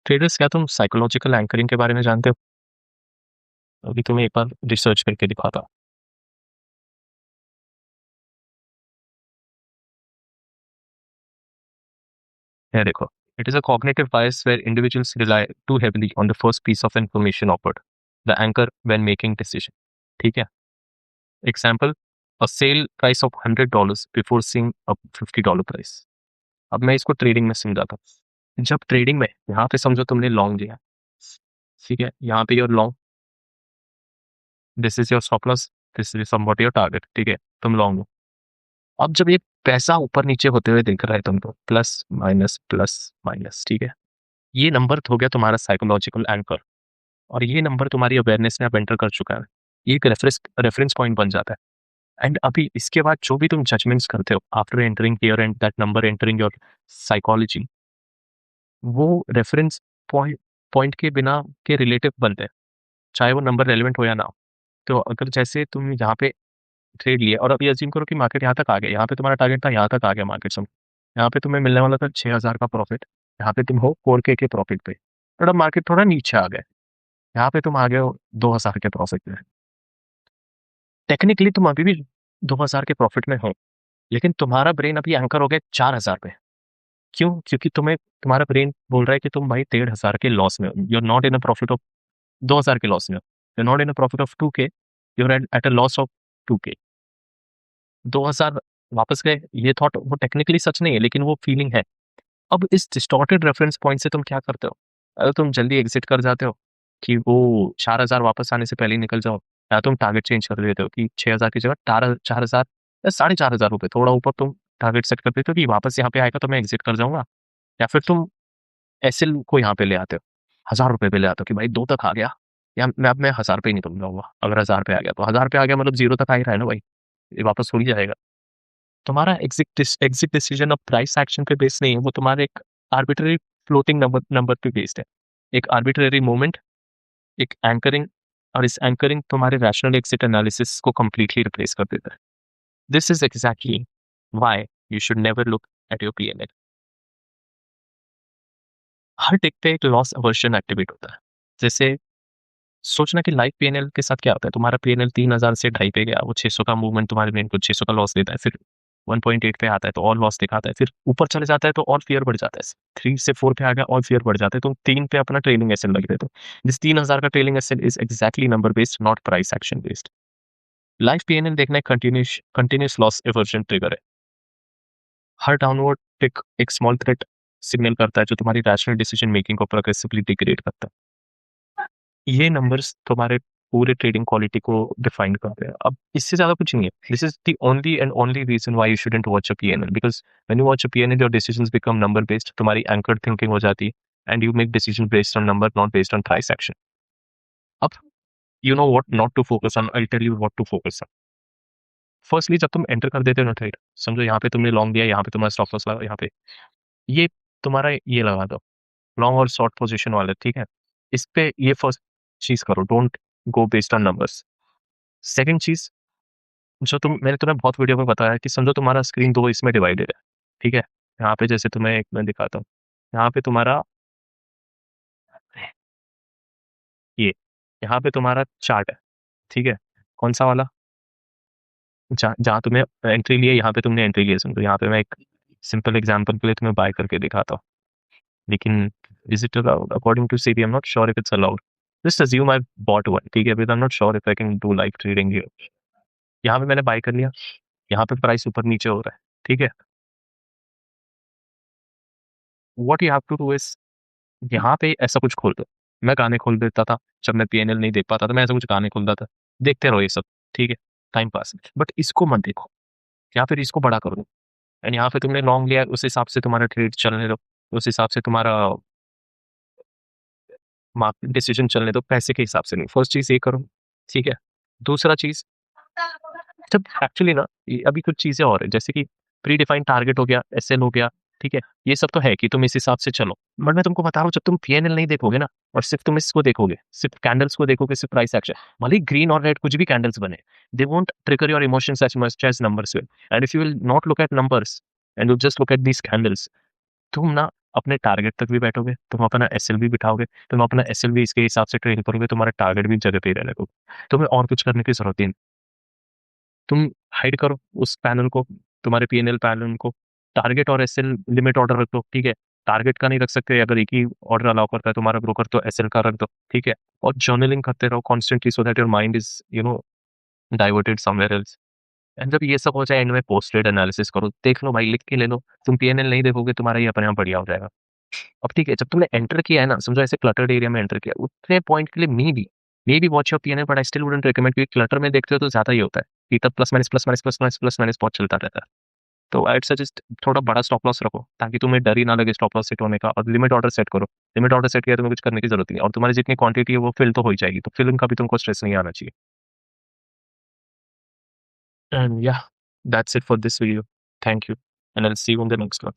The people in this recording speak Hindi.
ट्रेडर्स, क्या तुम साइकोलॉजिकल एंकरिंग के बारे में जानते हो? अभी तुम्हें एक बार रिसर्च करके दिखाता हूँ। ये देखो, it is a cognitive bias where individuals rely too heavily on the first piece of information offered, the anchor when making decision. ठीक है। Example, a sale price of $100 before seeing a $50 price. अब मैं इसको ट्रेडिंग में समझाता हूँ। जब ट्रेडिंग में यहाँ पे समझो तुमने लॉन्ग लिया, ठीक है, यहाँ पे your long, this is your stop loss, this is somewhat your target. ठीक है, तुम लॉन्ग हो। अब जब ये पैसा ऊपर नीचे होते हुए दिख रहा है तुमको, प्लस माइनस, ठीक है, ये नंबर हो गया तुम्हारा साइकोलॉजिकल एंकर। और ये नंबर तुम्हारी अवेयरनेस में अब एंटर कर चुका है। ये एक रेफरेंस रेफरेंस पॉइंट बन जाता है। एंड अभी इसके बाद जो भी तुम जजमेंट्स करते हो after entering here and that number entering your psychology, वो रेफरेंस पॉइंट पॉइंट के बिना के रिलेटिव बनते हैं, चाहे वो नंबर रेलिवेंट हो या ना हो। तो अगर जैसे तुम यहाँ पे ट्रेड लिया और अभी अज्यूम करो कि मार्केट यहाँ तक आ गया, यहाँ पे तुम्हारा टारगेट था, यहाँ तक आ गया मार्केट सब, यहाँ पे तुम्हें मिलने वाला था 6,000 का प्रॉफिट, यहाँ पे तुम हो 4K के प्रॉफिट पे। थोड़ा मार्केट थोड़ा नीचे आ गए, यहाँ पे तुम आ गए हो 2,000 के प्रॉफिट में। टेक्निकली तुम अभी भी 2,000 के प्रॉफिट में हो, लेकिन तुम्हारा ब्रेन अभी एंकर हो गया 4,000 पे। क्यों? क्योंकि तुम्हें तुम्हारा ब्रेन बोल रहा है कि तुम भाई 1,500 के लॉस में हो, you are not in a profit of 2,000 के लॉस में हो, you are not in a profit of 2K, you are at a loss of 2K। 2,000 वापस गए, ये थॉट वो टेक्निकली सच नहीं है, लेकिन वो फीलिंग है। अब इस डिस्टॉर्टेड रेफरेंस पॉइंट से तुम क्या करते हो? अगर तुम जल्दी एग्जिट कर जाते हो कि वो 4,000 वापस आने से पहले ही निकल जाओ, या तुम टारगेट चेंज कर देते हो कि 6,000 की जगह 4,000 या 4,500 रुपये, थोड़ा ऊपर तुम टारगेट सेट कर देते हो कि वापस यहाँ पे आएगा तो मैं एग्जिट कर जाऊंगा। या फिर तुम एसएल को यहाँ पे ले आते हो, 1,000 रुपये पे ले आते हो कि भाई 2 तक आ गया, या मैं 1,000 पे ही निकल जाऊंगा। अगर 1,000 पे आ गया तो 1,000 पे आ गया, मतलब 0 तक आ ही रहा है ना भाई, ये वापस थोड़ी जाएगा। तुम्हारा एग्जिट डिसीजन अब प्राइस एक्शन पे बेस्ड नहीं है, वो तुम्हारे एक आर्बिट्ररी फ्लोटिंग नंबर नंबर पे बेस्ड है। एक आर्बिट्ररी मोमेंट, एक एंकरिंग, और इस एंकरिंग तुम्हारे रैशनल एग्जिट एनालिसिस को कंप्लीटली रिप्लेस कर देता है। This is exactly why you should never look at your PnL. हर टिक पे एक लॉस अवर्जन एक्टिवेट होता है। जैसे सोचना कि लाइव पीएनएल के साथ क्या होता है, तुम्हारा पीएनएल 3,000 से 2.5 पे गया, वो 600 का मूवमेंट तुम्हारे ब्रेन को 600 का लॉस देता है, फिर 1.8 पे आता है तो और लॉस दिखाता है, फिर ऊपर चले जाता है तो और फियर बढ़ जाता है, 3 से 4 पे आ गया और फियर बढ़ जाता है, तो 3 पे अपना ट्रेलिंग एसएल लग देते हो। दिस 3,000 का trailing SL is exactly number based, not price action based. Live PNL देखना एक कंटिन्यूस लॉस एवर्जन ट्रिगर है। हर डाउनवर्ड टिक एक स्मॉल थ्रेट सिग्नल करता है जो तुम्हारी रैशनल डिसीजन मेकिंग को प्रोग्रेसिवली डिग्रेड करता है। ये नंबर्स तुम्हारे पूरे ट्रेडिंग क्वालिटी को डिफाइन करते हैं। अब इससे ज्यादा कुछ नहीं है। This is the only and only reason why you shouldn't watch a PnL, because when you watch a PnL your decisions become number based, तुम्हारी एंकर्ड थिंकिंग हो जाती है and you make decision based on number, not based on price action. अब you know what not to focus on, I tell you what to focus on. Firstly, जब तुम एंटर कर देते हो ना ट्रेड, समझो यहाँ पे तुमने लॉन्ग दिया, यहाँ पे तुम्हारा स्टॉप लॉस लगा, यहाँ पे ये तुम्हारा ये लगा दो, लॉन्ग और शॉर्ट पोजीशन वाले, ठीक है। इस पे ये फर्स्ट चीज करो, don't go based on numbers. Second चीज, जो मैंने तुम्हें बहुत वीडियो में बताया कि समझो तुम्हारा स्क्रीन दो इसमें डिवाइडेड है, ठीक है। यहाँ पे जैसे तुम्हें एक मैं दिखाता हूँ, यहाँ पे तुम्हारा ये, यहाँ पे तुम्हारा चार्ट है, ठीक है। कौन सा वाला? जहाँ तुम्हें एंट्री लिए, यहाँ पे तुमने एंट्री लिए, समझो यहाँ पे मैं एक सिंपल एग्जांपल के लिए तुम्हें बाय करके दिखाता हूँ, लेकिन is it allowed according to SEBI? I am not sure if it's allowed. Just assume I bought one, ठीक है, but I am not sure if I can do live trading here. यहाँ पे मैंने बाय कर लिया, यहाँ पे प्राइस ऊपर नीचे हो रहा है, ठीक है। What you have to do is, यहाँ पे ऐसा कुछ खोल दो। मैं गाने खोल देता था जब मैं पीएनएल नहीं देख पाता था, मैं ऐसा कुछ गाने खोलता था, देखते रहो ये सब, ठीक है, टाइम पास। बट इसको मत देखो, या फिर इसको बड़ा कर दो। एंड यहाँ पे तुमने लॉन्ग लिया, उस हिसाब से तुम्हारा ट्रेड चलने दो, उस हिसाब से तुम्हारा मार्केट डिसीजन चलने दो, पैसे के हिसाब से नहीं। फर्स्ट चीज ये करो, ठीक है। दूसरा चीज, जब एक्चुअली ना अभी कुछ चीजें और है, जैसे कि प्री डिफाइंड टारगेट हो गया, एसएल हो गया, ठीक है, ये सब तो है कि तुम इस हिसाब से चलो। बट मैं तुमको बता रहा हूँ, जब तुम पीएनएल नहीं देखोगे ना, और सिर्फ तुम इसको देखोगे, सिर्फ कैंडल्स को देखोगे, सिर्फ प्राइस एक्शन, भले ग्रीन और रेड कुछ भी कैंडल्स बने, they won't trigger your emotions as much as numbers will. And if you will not look at numbers and you just look at these candles, तुम ना अपने टारगेट तक भी बैठोगे, तुम अपना एसएलवी बिठाओगे, तुम अपना एसएलवी इसके हिसाब से ट्रेन करोगे, तुम्हारा टारगेट भी जगह पे ही रहने लगेगा। तुम्हें और कुछ करने की जरूरत ही नहीं। तुम हाइड करो उस पैनल को, तुम्हारे पीएनएल पैनल को, टारगेट और एसएल लिमिट ऑर्डर रख दो, ठीक है। टारगेट का नहीं रख सकते, अगर एक ही ऑर्डर अलाउ करता है तुम्हारा ब्रोकर, तो एसएल का रख दो, ठीक है। और जर्नलिंग करते रहो constantly, so that your mind is diverted somewhere else. And जब ये सब हो जाए, एंड में पोस्ट ट्रेड एनालिसिस करो, देख लो भाई, लिख के ले लो। तुम पीएनएल नहीं देखोगे, तुम्हारा ये अपने आप बढ़िया हो जाएगा। अब ठीक है, जब तुमने एंटर किया है ना, समझो ऐसे क्लटर्ड एरिया में एंटर किया, उतने पॉइंट के लिए may be watch your PNL, but I still wouldn't recommend, क्योंकि क्लटर में देखते हो तो ज्यादा ही होता है कि तब plus minus plus minus plus minus plus minus बहुत चलता रहता है। तो आई सजेस्ट थोड़ा बड़ा स्टॉप लॉस रखो, ताकि तुम्हें डर ही ना लगे स्टॉप लॉस सेट होने का। और लिमिट ऑर्डर सेट करो, लिमिट ऑर्डर सेट किया, तुम्हें कुछ करने की जरूरत नहीं है, और तुम्हारी जितनी क्वांटिटी है वो फिल तो हो ही जाएगी, तो फिलिंग का भी तुमको स्ट्रेस नहीं आना चाहिए। एंड या, that's it for this video. Thank you, and I will see you in the next one.